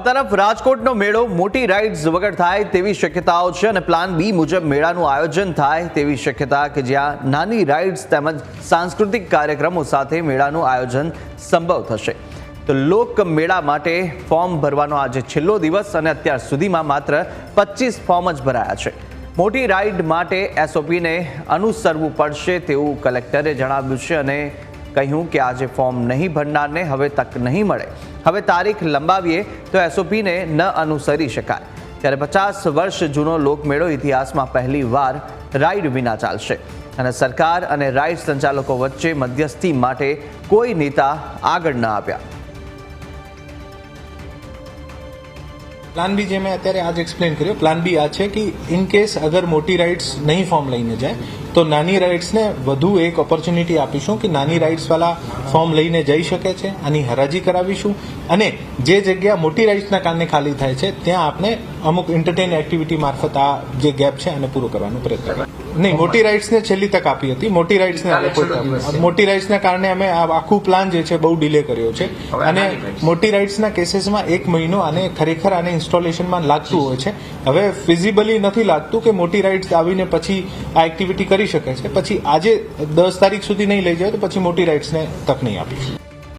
તરફ રાજકોટનો મેળો મોટી રાઇડ્સ વગર થાય તેવી શક્યતાઓ છે અને પ્લાન બી મુજબ મેળાનું આયોજન થાય તેવી શક્યતા કે જ્યાં નાની રાઇડ્સ તેમજ સાંસ્કૃતિક કાર્યક્રમો સાથે મેળાનું આયોજન સંભવ થશે। તો લોક મેળા માટે ફોર્મ ભરવાનો આજે છેલ્લો દિવસ અને અત્યાર સુધીમાં માત્ર 25 ફોર્મ જ ભરાયા છે। મોટી રાઇડ માટે એસઓપીને અનુસરવું પડશે તેવું કલેક્ટરે જણાવ્યું છે અને કહ્યું કે આજે ફોર્મ નહીં ભરનારને હવે તક નહીં મળે। હવે તારીખ લંબાવીએ તો એસઓપીને ન અનુસરી શકાય। ત્યારે 50 વર્ષ જૂનો લોકમેળો ઇતિહાસમાં પહેલી વાર રાઇડ વિના ચાલશે અને સરકાર અને રાઇડ સંચાલકો વચ્ચે મધ્યસ્થી માટે કોઈ નેતા આગળ ન આવ્યા। प्लान बी जो मैं अत्यारे आज एक्सप्लेन करो, प्लान बी आ है कि इन केस अगर मोटी राइड्स नहीं फॉर्म लईने जाए तो नानी राइड्स ने વધુ એક ઓપોર્ચ્યુનિટી આપીશું કે નાની રાઇડ્સ વાળા ફોર્મ લઈને જઈ શકે છે, આની હરાજી કરાવીશું અને જે જગ્યા મોટી રાઇડ્સના કારણે ખાલી થાય છે ત્યાં આપણે અમુક એન્ટરટેન એક્ટિવિટી મારફત આ જે ગેપ છે આને પૂરો કરવાનો પ્રયત્ન કરીએ। નહીં, મોટી રાઇડ્સને છેલ્લી તક આપી હતી, મોટી રાઇડ્સના કારણે અમે આ આખું પ્લાન જે છે બહુ ડિલે કર્યો છે અને મોટી રાઇડ્સના કેસીસમાં 1 મહિનો આને ખરેખર આને ઇન્સ્ટોલેશનમાં લાગતું હોય છે। હવે ફિઝિબલી નથી લાગતું કે મોટી રાઇડ્સ આવીને પછી આ એક્ટિવિટી કરી શકે છે, પછી આજે 10 તારીખ સુધી નહીં લઈ જાય તો પછી મોટી રાઇડ્સને તક નહીં આપીશું।